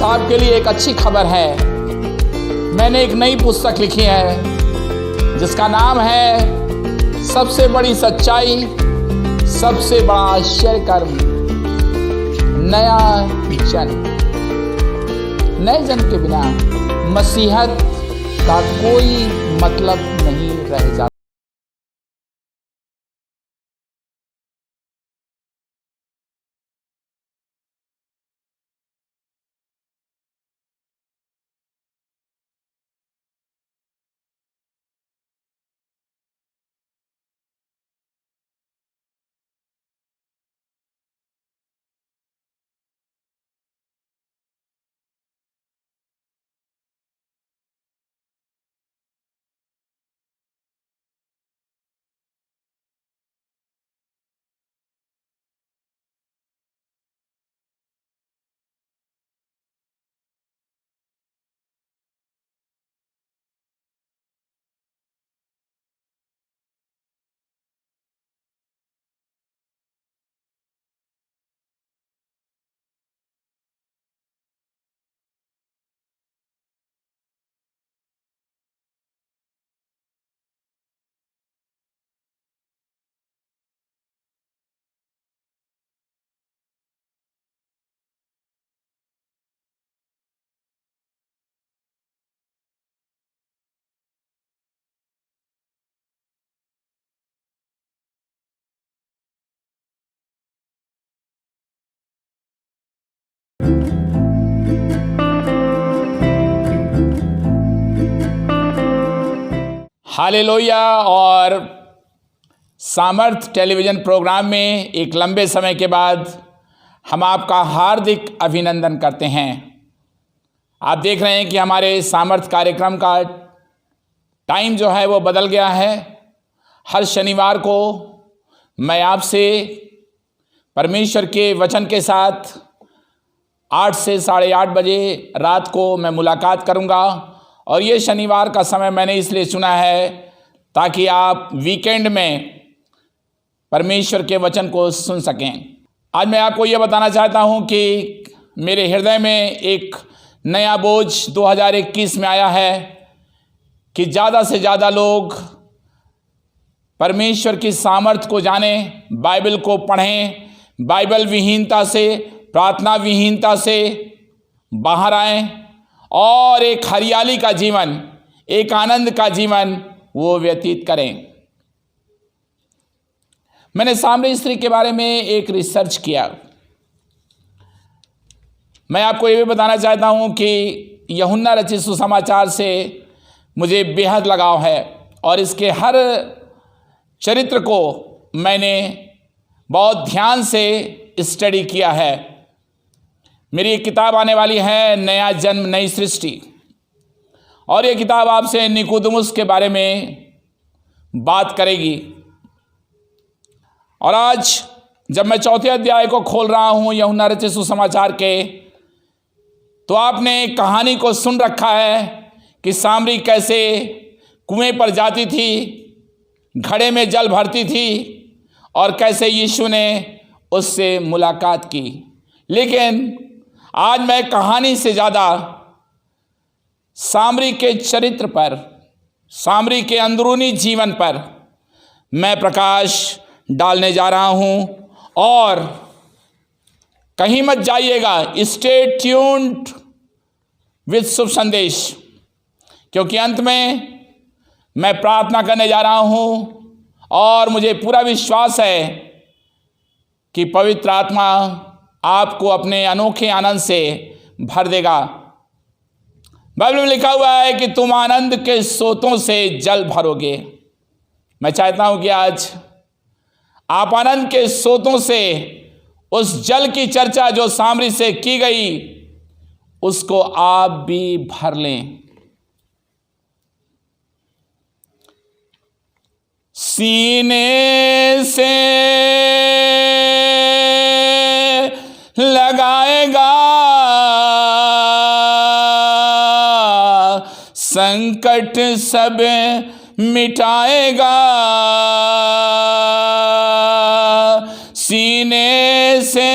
आपके लिए एक अच्छी खबर है। मैंने एक नई पुस्तक लिखी है जिसका नाम है सबसे बड़ी सच्चाई, सबसे बड़ा आश्चर्य कर्म, नया जन्म। नए जन्म के बिना मसीहत का कोई मतलब नहीं रह जाता। हालेलुया। और सामर्थ टेलीविज़न प्रोग्राम में एक लंबे समय के बाद हम आपका हार्दिक अभिनंदन करते हैं। आप देख रहे हैं कि हमारे सामर्थ कार्यक्रम का टाइम जो है वो बदल गया है। हर शनिवार को मैं आपसे परमेश्वर के वचन के साथ 8 से 8:30 बजे रात को मैं मुलाकात करूंगा। और ये शनिवार का समय मैंने इसलिए चुना है ताकि आप वीकेंड में परमेश्वर के वचन को सुन सकें। आज मैं आपको ये बताना चाहता हूँ कि मेरे हृदय में एक नया बोझ 2021 में आया है कि ज़्यादा से ज़्यादा लोग परमेश्वर की सामर्थ को जानें, बाइबल को पढ़ें, बाइबल विहीनता से, प्रार्थना विहीनता से बाहर आएँ और एक हरियाली का जीवन, एक आनंद का जीवन वो व्यतीत करें। मैंने सामरी स्त्री के बारे में एक रिसर्च किया। मैं आपको ये भी बताना चाहता हूँ कि यूहन्ना रचित सुसमाचार से मुझे बेहद लगाव है और इसके हर चरित्र को मैंने बहुत ध्यान से स्टडी किया है। मेरी एक किताब आने वाली है, नया जन्म नई सृष्टि, और ये किताब आपसे निकोदेमुस के बारे में बात करेगी। और आज जब मैं 4 अध्याय को खोल रहा हूँ यूहन्ना रचित सुसमाचार के, तो आपने एक कहानी को सुन रखा है कि सामरी कैसे कुएं पर जाती थी, घड़े में जल भरती थी और कैसे यीशु ने उससे मुलाकात की। लेकिन आज मैं कहानी से ज़्यादा सामरी के चरित्र पर, सामरी के अंदरूनी जीवन पर मैं प्रकाश डालने जा रहा हूँ। और कहीं मत जाइएगा, स्टे ट्यून्ड विद शुभ संदेश, क्योंकि अंत में मैं प्रार्थना करने जा रहा हूँ और मुझे पूरा विश्वास है कि पवित्र आत्मा आपको अपने अनोखे आनंद से भर देगा। बाइबल में लिखा हुआ है कि तुम आनंद के सोतों से जल भरोगे। मैं चाहता हूं कि आज आप आनंद के सोतों से उस जल की चर्चा जो सामरी से की गई उसको आप भी भर लें। सीने से लगाएगा संकट सब मिटाएगा, सीने से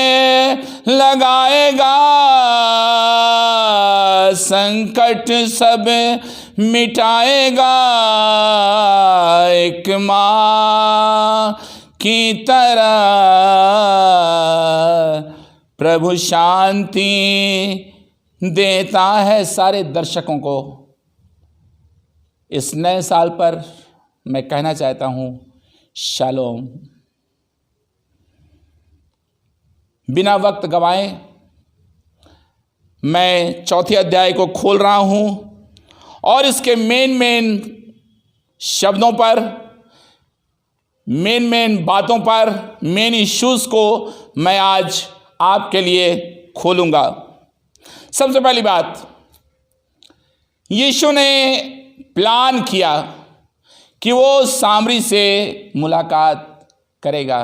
लगाएगा संकट सब मिटाएगा, एक माँ की तरह प्रभु शांति देता है। सारे दर्शकों को इस नए साल पर मैं कहना चाहता हूँ शालोम। बिना वक्त गवाए मैं चौथे अध्याय को खोल रहा हूँ और इसके मेन शब्दों पर, मेन बातों पर, मेन इश्यूज को मैं आज आपके लिए खोलूँगा। सबसे पहली बात, यीशु ने प्लान किया कि वो सामरी से मुलाकात करेगा।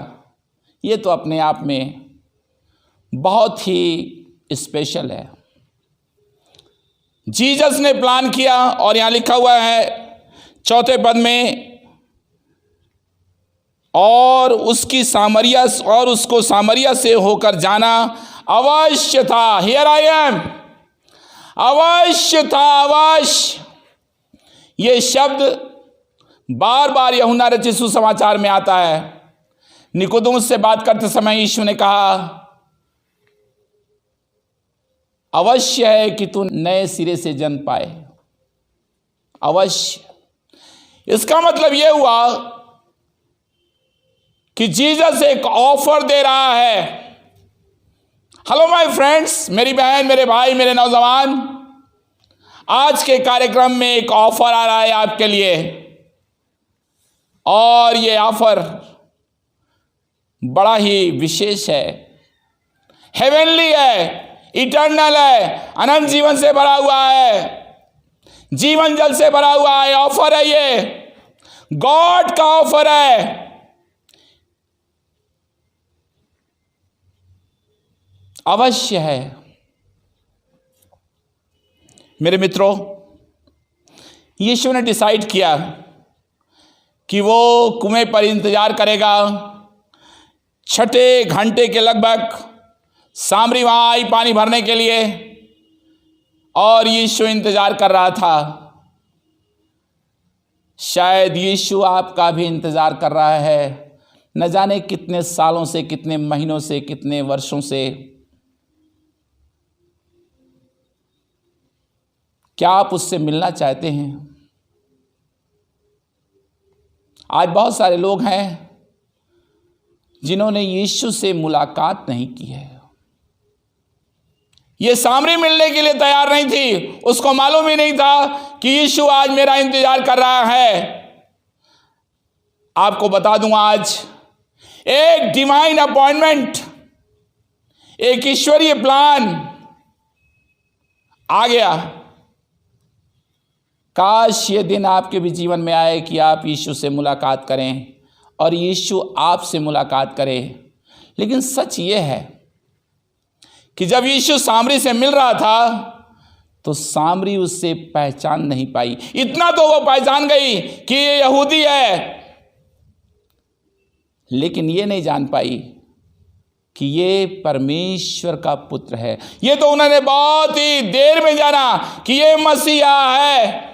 ये तो अपने आप में बहुत ही स्पेशल है। जीसस ने प्लान किया और यहाँ लिखा हुआ है चौथे पद में, और उसको सामरिया से होकर जाना अवश्य था। हियर आई एम, अवश्य था, अवश्य। ये शब्द बार बार यूहन्ना रचित सुसमाचार में आता है। निकोदेमुस से बात करते समय यीशु ने कहा, अवश्य है कि तू नए सिरे से जन्म पाए, अवश्य। इसका मतलब यह हुआ कि जीसस एक ऑफर दे रहा है। हेलो माय फ्रेंड्स, मेरी बहन, मेरे भाई, मेरे नौजवान, आज के कार्यक्रम में एक ऑफर आ रहा है आपके लिए, और ये ऑफर बड़ा ही विशेष है, हेवनली है, इटर्नल है, अनंत जीवन से भरा हुआ है, जीवन जल से भरा हुआ है। ऑफर है, ये गॉड का ऑफर है। अवश्य है। मेरे मित्रों, यीशु ने डिसाइड किया कि वो कुएं पर इंतजार करेगा। छठे घंटे के लगभग सामरी वहां आई पानी भरने के लिए, और यीशु इंतजार कर रहा था। शायद यीशु आपका भी इंतजार कर रहा है, न जाने कितने सालों से, कितने महीनों से, कितने वर्षों से। क्या आप उससे मिलना चाहते हैं? आज बहुत सारे लोग हैं जिन्होंने यीशु से मुलाकात नहीं की है। ये सामरी मिलने के लिए तैयार नहीं थी, उसको मालूम ही नहीं था कि यीशु आज मेरा इंतजार कर रहा है। आपको बता दूं, आज एक डिवाइन अपॉइंटमेंट, एक ईश्वरीय प्लान आ गया। काश ये दिन आपके भी जीवन में आए कि आप यीशु से मुलाकात करें और यीशु आपसे मुलाकात करे। लेकिन सच ये है कि जब यीशु सामरी से मिल रहा था तो सामरी उससे पहचान नहीं पाई। इतना तो वो पहचान गई कि ये यहूदी है, लेकिन ये नहीं जान पाई कि ये परमेश्वर का पुत्र है। ये तो उन्होंने बहुत ही देर में जाना कि ये मसीहा है।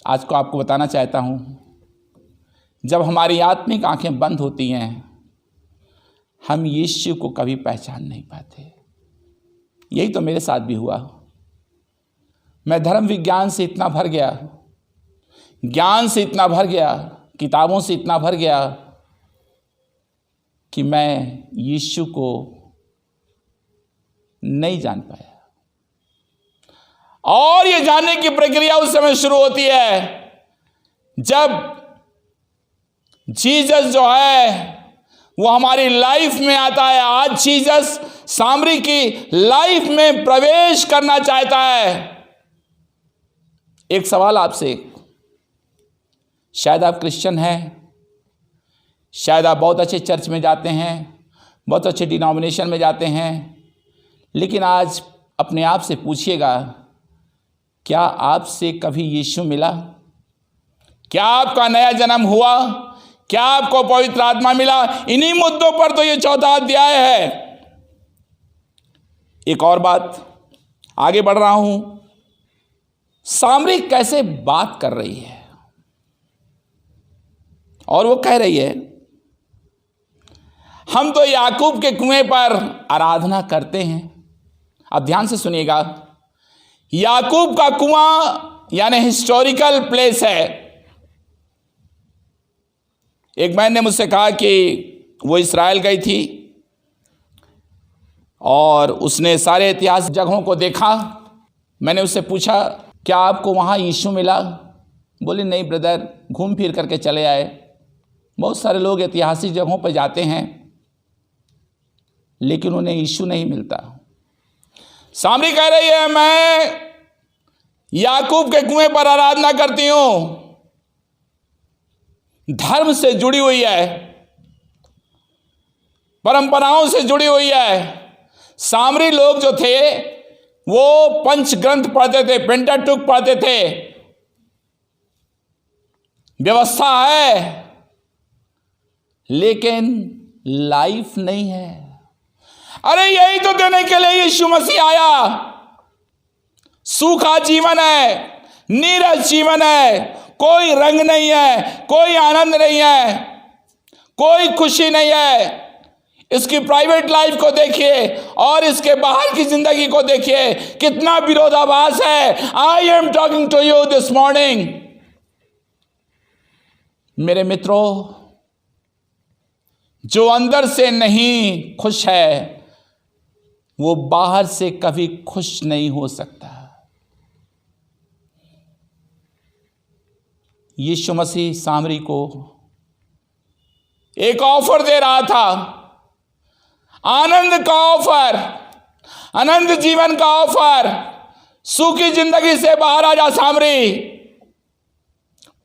आज को आपको बताना चाहता हूं, जब हमारी आत्मिक आंखें बंद होती हैं, हम यीशु को कभी पहचान नहीं पाते। यही तो मेरे साथ भी हुआ। मैं धर्म विज्ञान से इतना भर गया, ज्ञान से इतना भर गया, किताबों से इतना भर गया कि मैं यीशु को नहीं जान पाया। और ये जानने की प्रक्रिया उस समय शुरू होती है जब जीसस जो है वो हमारी लाइफ में आता है। आज जीसस सामरी की लाइफ में प्रवेश करना चाहता है। एक सवाल आपसे, शायद आप क्रिश्चियन हैं, शायद आप बहुत अच्छे चर्च में जाते हैं, बहुत अच्छे डिनोमिनेशन में जाते हैं, लेकिन आज अपने आप से पूछिएगा, क्या आपसे कभी यीशु मिला? क्या आपका नया जन्म हुआ? क्या आपको पवित्र आत्मा मिला? इन्हीं मुद्दों पर तो ये चौथा अध्याय है। एक और बात, आगे बढ़ रहा हूं, सामरी कैसे बात कर रही है, और वो कह रही है, हम तो याकूब के कुएं पर आराधना करते हैं। अब ध्यान से सुनिएगा, याकूब का कुआं यानी हिस्टोरिकल प्लेस है। एक मैन ने मुझसे कहा कि वो इस्राएल गई थी और उसने सारे इतिहास जगहों को देखा। मैंने उससे पूछा, क्या आपको वहाँ यीशु मिला? बोले, नहीं ब्रदर, घूम फिर करके चले आए। बहुत सारे लोग ऐतिहासिक जगहों पर जाते हैं लेकिन उन्हें यीशु नहीं मिलता। सामरी कह रही है, मैं याकूब के कुएं पर आराधना करती हूं, धर्म से जुड़ी हुई है, परंपराओं से जुड़ी हुई है। सामरी लोग जो थे वो पंच ग्रंथ पढ़ते थे, पेंटाटुक पढ़ते थे, व्यवस्था है, लेकिन लाइफ नहीं है। अरे यही तो देने के लिए यीशु मसीह आया। सूखा जीवन है, नीरस जीवन है, कोई रंग नहीं है, कोई आनंद नहीं है, कोई खुशी नहीं है। इसकी प्राइवेट लाइफ को देखिए और इसके बाहर की जिंदगी को देखिए, कितना विरोधाभास है। I am talking to you this morning. मेरे मित्रों, जो अंदर से नहीं खुश है वो बाहर से कभी खुश नहीं हो सकता। यीशु मसीह सामरी को एक ऑफर दे रहा था, आनंद का ऑफर, अनंत जीवन का ऑफर। सूखी जिंदगी से बाहर आ जा सामरी,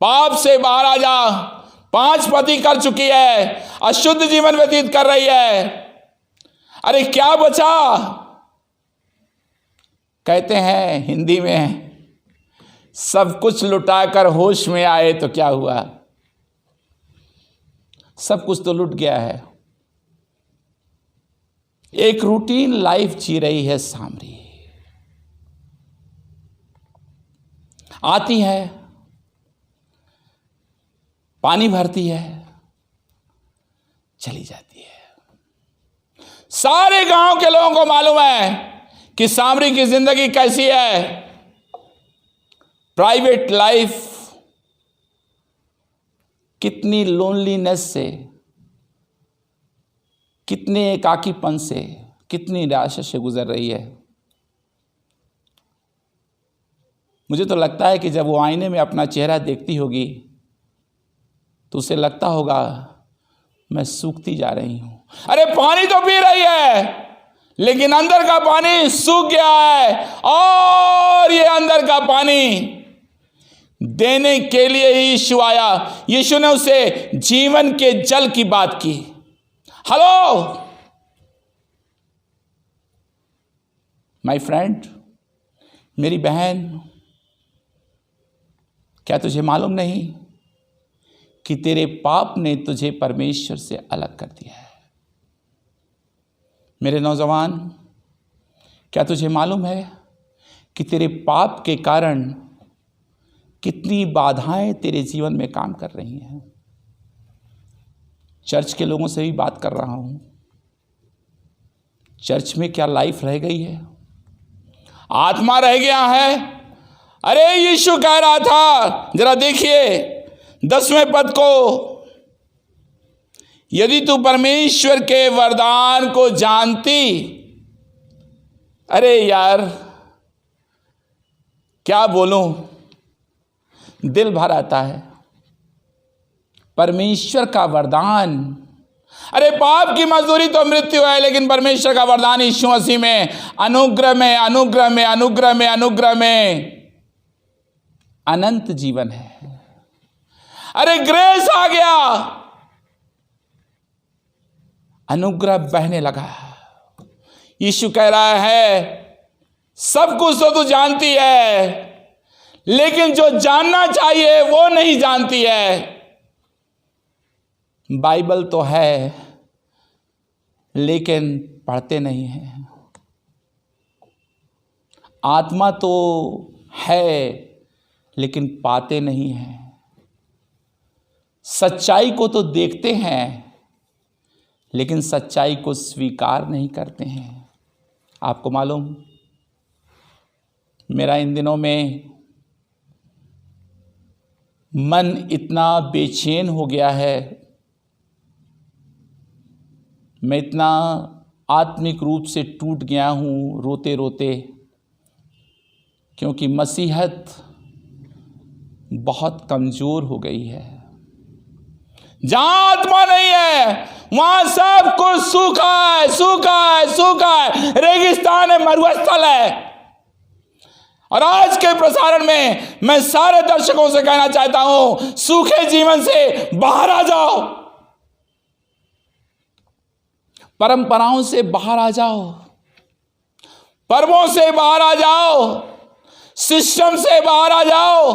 पाप से बाहर आ जा। 5 पति कर चुकी है, अशुद्ध जीवन व्यतीत कर रही है। अरे क्या बचा? कहते हैं हिंदी में, सब कुछ लुटाकर होश में आए तो क्या हुआ? सब कुछ तो लुट गया है। एक रूटीन लाइफ जी रही है सामरी। आती है, पानी भरती है, चली जाती है। सारे गांव के लोगों को मालूम है कि सामरी की जिंदगी कैसी है। प्राइवेट लाइफ कितनी लोनलीनेस से, कितने एकाकीपन से, कितनी निराशा से गुजर रही है। मुझे तो लगता है कि जब वो आईने में अपना चेहरा देखती होगी तो उसे लगता होगा, मैं सूखती जा रही हूं। अरे पानी तो पी रही है लेकिन अंदर का पानी सूख गया है, और ये अंदर का पानी देने के लिए ही यीशु आया। यीशु ने उसे जीवन के जल की बात की। हेलो माय फ्रेंड, मेरी बहन, क्या तुझे मालूम नहीं कि तेरे पाप ने तुझे परमेश्वर से अलग कर दिया है? मेरे नौजवान, क्या तुझे मालूम है कि तेरे पाप के कारण कितनी बाधाएं तेरे जीवन में काम कर रही हैं? चर्च के लोगों से भी बात कर रहा हूं। चर्च में क्या लाइफ रह गई है? आत्मा रह गया है? अरे यीशु कह रहा था, जरा देखिए 10वें पद को, यदि तू परमेश्वर के वरदान को जानती। अरे यार क्या बोलूं, दिल भर आता है। परमेश्वर का वरदान, अरे पाप की मजदूरी तो मृत्यु है, लेकिन परमेश्वर का वरदान यीशु मसीह में अनुग्रह में, अनुग्रह में, अनुग्रह में, अनुग्रह में अनंत जीवन है। अरे ग्रेस आ गया, अनुग्रह बहने लगा। यीशु कह रहा है, सब कुछ तो तू जानती है, लेकिन जो जानना चाहिए वो नहीं जानती है। बाइबल तो है लेकिन पढ़ते नहीं हैं। आत्मा तो है लेकिन पाते नहीं हैं, सच्चाई को तो देखते हैं लेकिन सच्चाई को स्वीकार नहीं करते हैं। आपको मालूम, मेरा इन दिनों में मन इतना बेचैन हो गया है, मैं इतना आत्मिक रूप से टूट गया हूँ रोते रोते, क्योंकि मसीहत बहुत कमज़ोर हो गई है। जहाँ आत्मा नहीं है वहाँ सब कुछ सूखा है, सूखा है, सूखा है, रेगिस्तान है, मरुस्थल है। और आज के प्रसारण में मैं सारे दर्शकों से कहना चाहता हूं, सूखे जीवन से बाहर आ जाओ, परंपराओं से बाहर आ जाओ, पर्वों से बाहर आ जाओ, सिस्टम से बाहर आ जाओ।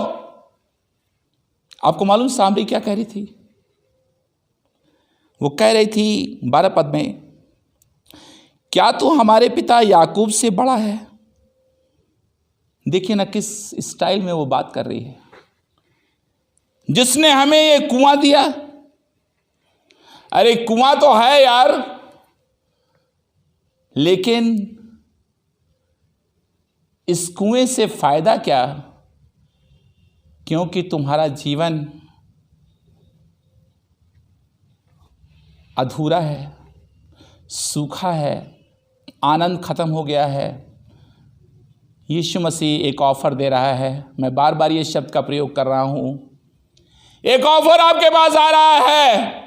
आपको मालूम सामरी क्या कह रही थी? वो कह रही थी 12 पद में, क्या तू हमारे पिता याकूब से बड़ा है? देखिए ना किस स्टाइल में वो बात कर रही है। जिसने हमें ये कुआं दिया, अरे कुआं तो है यार, लेकिन इस कुएं से फायदा क्या? क्योंकि तुम्हारा जीवन अधूरा है, सूखा है, आनंद खत्म हो गया है। यीशु मसीह एक ऑफर दे रहा है, मैं बार बार ये शब्द का प्रयोग कर रहा हूं। एक ऑफर आपके पास आ रहा है।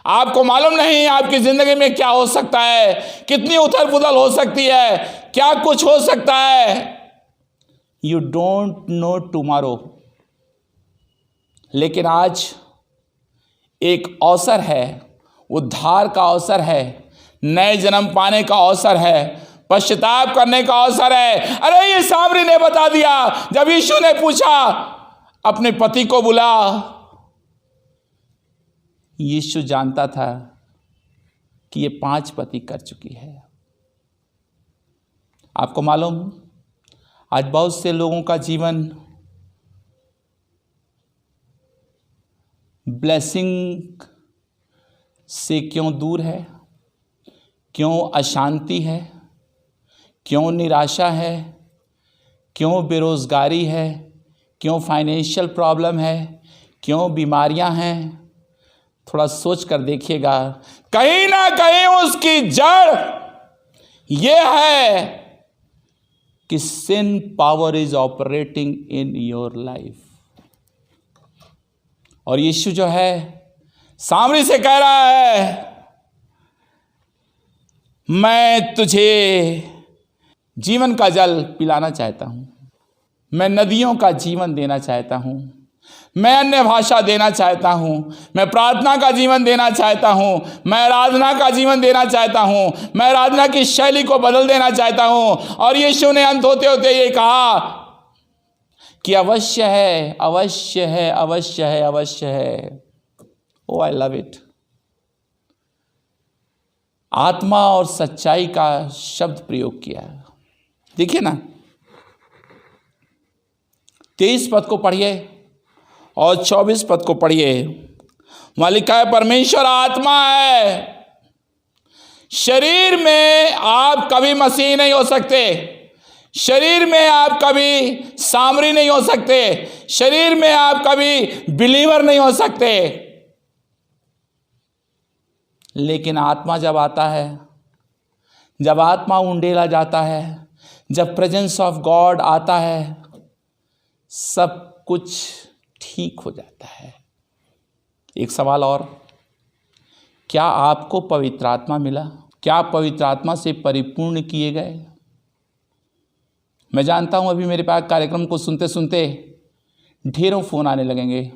आपको मालूम नहीं आपकी जिंदगी में क्या हो सकता है, कितनी उथल पुथल हो सकती है, क्या कुछ हो सकता है। यू डोंट नो टुमारो, लेकिन आज एक अवसर है, उद्धार का अवसर है, नए जन्म पाने का अवसर है, पश्चाताप करने का अवसर है। अरे ये सामरी ने बता दिया, जब यीशु ने पूछा अपने पति को बुला, यीशु जानता था कि ये 5 पति कर चुकी है। आपको मालूम, आज बहुत से लोगों का जीवन ब्लेसिंग से क्यों दूर है, क्यों अशांति है, क्यों निराशा है, क्यों बेरोज़गारी है, क्यों फाइनेंशियल प्रॉब्लम है, क्यों बीमारियां हैं। थोड़ा सोच कर देखिएगा, कहीं ना कहीं उसकी जड़ ये है कि sin power is operating in your life. और यीशु जो है सामरी से कह रहा है, मैं तुझे जीवन का जल पिलाना चाहता हूं, मैं नदियों का जीवन देना चाहता हूं, मैं अन्य भाषा देना चाहता हूं, मैं प्रार्थना का जीवन देना चाहता हूं, मैं आराधना का जीवन देना चाहता हूं, मैं आराधना की शैली को बदल देना चाहता हूं। और यीशु ने अंत होते होते ये कहा कि अवश्य है, अवश्य है, अवश्य है, अवश्य है। ओ आई लव इट। आत्मा और सच्चाई का शब्द प्रयोग किया। देखिए ना, 23 पद को पढ़िए और 24 पद को पढ़िए। वहां लिखा है, परमेश्वर आत्मा है, शरीर में आप कभी मसीह नहीं हो सकते, शरीर में आप कभी सामरी नहीं हो सकते, शरीर में आप कभी बिलीवर नहीं हो सकते। लेकिन आत्मा जब आता है, जब आत्मा उंडेला जाता है, जब प्रेजेंस ऑफ गॉड आता है, सब कुछ ठीक हो जाता है। एक सवाल और, क्या आपको पवित्र आत्मा मिला? क्या आप पवित्र आत्मा से परिपूर्ण किए गए? मैं जानता हूं अभी मेरे पास कार्यक्रम को सुनते सुनते ढेरों फोन आने लगेंगे,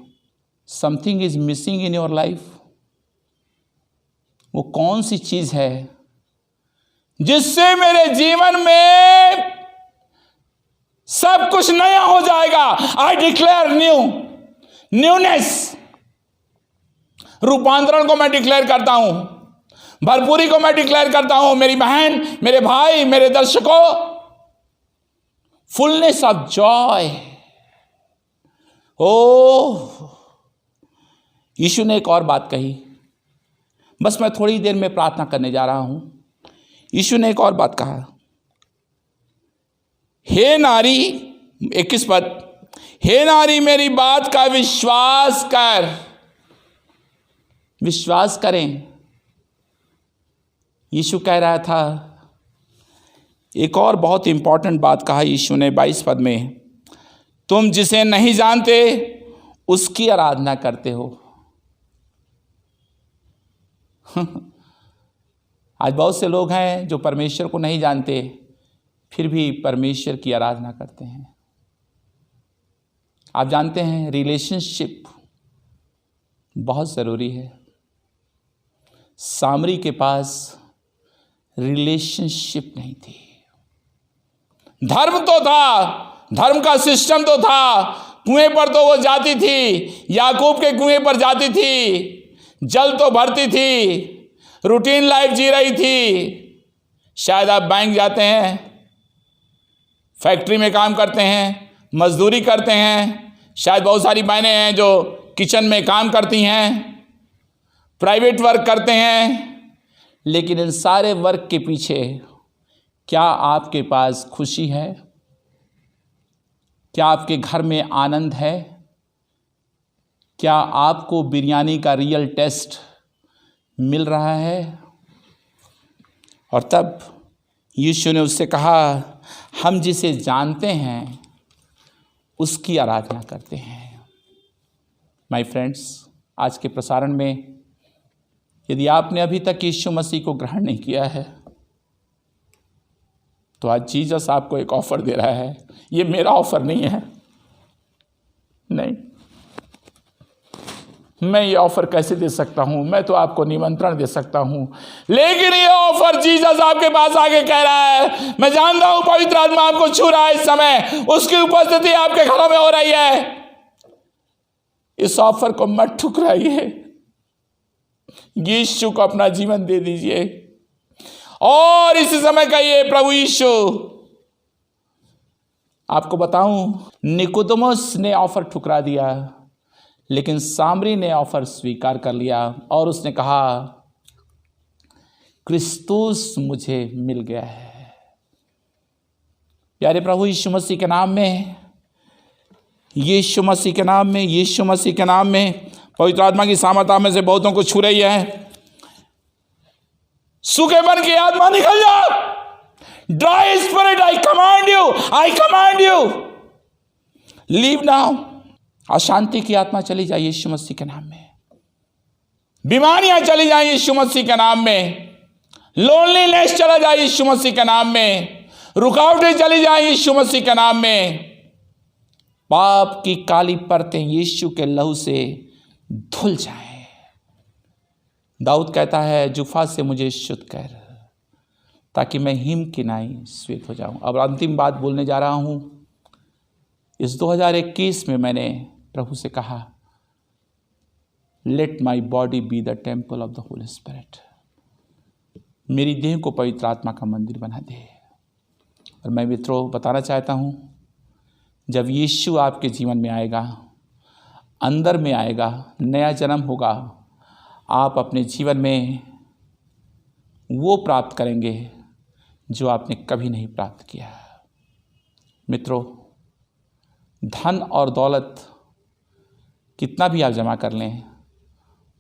something is missing in your life. वो कौन सी चीज है जिससे मेरे जीवन में सब कुछ नया हो जाएगा? I declare newness. रूपांतरण को मैं डिक्लेयर करता हूं, भरपूरी को मैं डिक्लेयर करता हूं। मेरी बहन, मेरे भाई, मेरे दर्शकों, fullness of joy. ओ यीशु ने एक और बात कही, बस मैं थोड़ी देर में प्रार्थना करने जा रहा हूं। यीशु ने एक और बात कहा, हे नारी, 21 पद, हे नारी मेरी बात का विश्वास कर। विश्वास करें, यीशु कह रहा था। एक और बहुत इंपॉर्टेंट बात कहा यीशु ने 22 पद में, तुम जिसे नहीं जानते उसकी आराधना करते हो। आज बहुत से लोग हैं जो परमेश्वर को नहीं जानते फिर भी परमेश्वर की आराधना करते हैं। आप जानते हैं रिलेशनशिप बहुत ज़रूरी है। सामरी के पास रिलेशनशिप नहीं थी। धर्म तो था, धर्म का सिस्टम तो था, कुएं पर तो वो जाती थी, याकूब के कुएं पर जाती थी, जल तो भरती थी, रूटीन लाइफ जी रही थी। शायद आप बैंक जाते हैं, फैक्ट्री में काम करते हैं, मजदूरी करते हैं, शायद बहुत सारी बहनें हैं जो किचन में काम करती हैं, प्राइवेट वर्क करते हैं, लेकिन इन सारे वर्क के पीछे क्या आपके पास खुशी है? क्या आपके घर में आनंद है? क्या आपको बिरयानी का रियल टेस्ट मिल रहा है? और तब यीशु ने उससे कहा, हम जिसे जानते हैं उसकी आराधना करते हैं। माय फ्रेंड्स, आज के प्रसारण में यदि आपने अभी तक यीशु मसीह को ग्रहण नहीं किया है तो आज जीसस आपको एक ऑफर दे रहा है। ये मेरा ऑफर नहीं है, नहीं, मैं ये ऑफर कैसे दे सकता हूं? मैं तो आपको निमंत्रण दे सकता हूं, लेकिन ये ऑफर जीसस आपके पास आके कह रहा है। मैं जानता हूं पवित्र आत्मा आपको छू रहा है इस समय, उसकी उपस्थिति आपके घरों में हो रही है। इस ऑफर को मत ठुकराइए, यीशु को अपना जीवन दे दीजिए और इसी समय कहिए, प्रभु यीशु। आपको बताऊं, निकोदेमुस ने ऑफर ठुकरा दिया, लेकिन सामरी ने ऑफर स्वीकार कर लिया और उसने कहा, क्रिस्तुस मुझे मिल गया है। प्यारे प्रभु यीशु मसीह के नाम में, यीशु मसीह के नाम में, यीशु मसीह के नाम में पवित्र आत्मा की सामर्थ में से बहुतों को छू रही है। सूखेपन की आत्मा निकल जा। Dry spirit, I command you, I command you, leave now. अशांति की आत्मा चली जाए यीशु मसीह के नाम में। बीमारियां चली जाए यीशु मसीह के नाम में। लोनलीनेस चला जाए यीशु मसीह के नाम में। रुकावटें चली जाए यीशु मसीह के नाम में। पाप की काली परतें यीशु के लहू से धुल जाएं। दाऊद कहता है, जुफा से मुझे शुद्ध कर ताकि मैं हिम की नाई श्वेत हो जाऊं। अब अंतिम बात बोलने जा रहा हूं। इस 2021 में मैंने प्रभु से कहा, let my body be the temple of the Holi spirit. मेरी देह को पवित्र आत्मा का मंदिर बना दे। और मैं मित्रों बताना चाहता हूं, जब यीशु आपके जीवन में आएगा, अंदर में आएगा, नया जन्म होगा, आप अपने जीवन में वो प्राप्त करेंगे जो आपने कभी नहीं प्राप्त किया। मित्रों, धन और दौलत कितना भी आप जमा कर लें,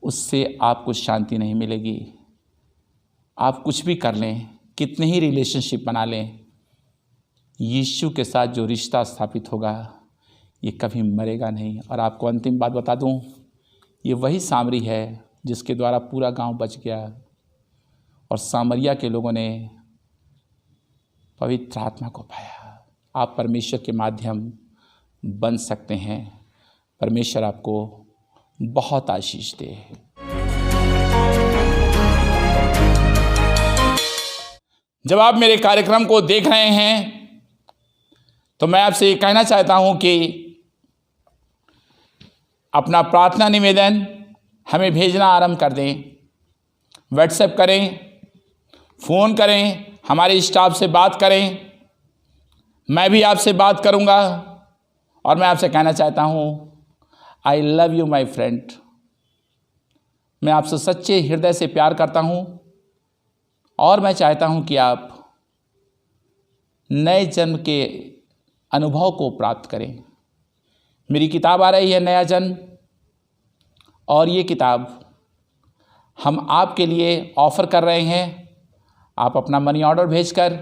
उससे आपको शांति नहीं मिलेगी। आप कुछ भी कर लें, कितने ही रिलेशनशिप बना लें, यीशु के साथ जो रिश्ता स्थापित होगा ये कभी मरेगा नहीं। और आपको अंतिम बात बता दूं, ये वही सामरी है जिसके द्वारा पूरा गांव बच गया और सामरिया के लोगों ने पवित्र आत्मा को पाया। आप परमेश्वर के माध्यम बन सकते हैं। परमेश्वर आपको बहुत आशीष दे। जब आप मेरे कार्यक्रम को देख रहे हैं तो मैं आपसे ये कहना चाहता हूं कि अपना प्रार्थना निवेदन हमें भेजना आरंभ कर दें। व्हाट्सएप करें, फ़ोन करें, हमारे स्टाफ से बात करें। मैं भी आपसे बात करूंगा और मैं आपसे कहना चाहता हूं, I love you my friend. मैं आपसे सच्चे हृदय से प्यार करता हूं और मैं चाहता हूं कि आप नए जन्म के अनुभव को प्राप्त करें। मेरी किताब आ रही है नया जन्म, और ये किताब हम आपके लिए ऑफ़र कर रहे हैं। आप अपना मनी ऑर्डर भेजकर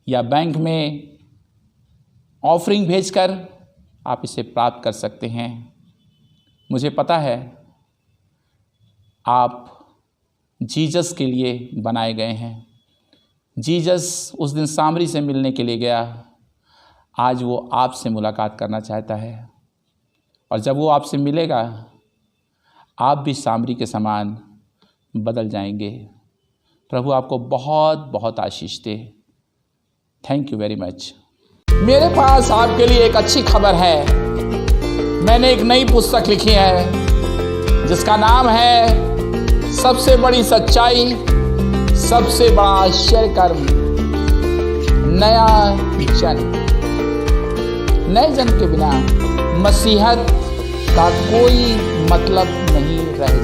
या बैंक में ऑफरिंग भेजकर आप इसे प्राप्त कर सकते हैं। मुझे पता है आप जीसस के लिए बनाए गए हैं। जीसस उस दिन सामरी से मिलने के लिए गया, आज वो आपसे मुलाकात करना चाहता है, और जब वो आपसे मिलेगा आप भी सामरी के समान बदल जाएंगे। प्रभु आपको बहुत बहुत आशीष दे। Thank you very much. मेरे पास आपके लिए एक अच्छी खबर है। मैंने एक नई पुस्तक लिखी है जिसका नाम है सबसे बड़ी सच्चाई, सबसे बड़ा आश्चर्य कर्म, नया जन्म। नए जन्म के बिना मसीहत का कोई मतलब नहीं रह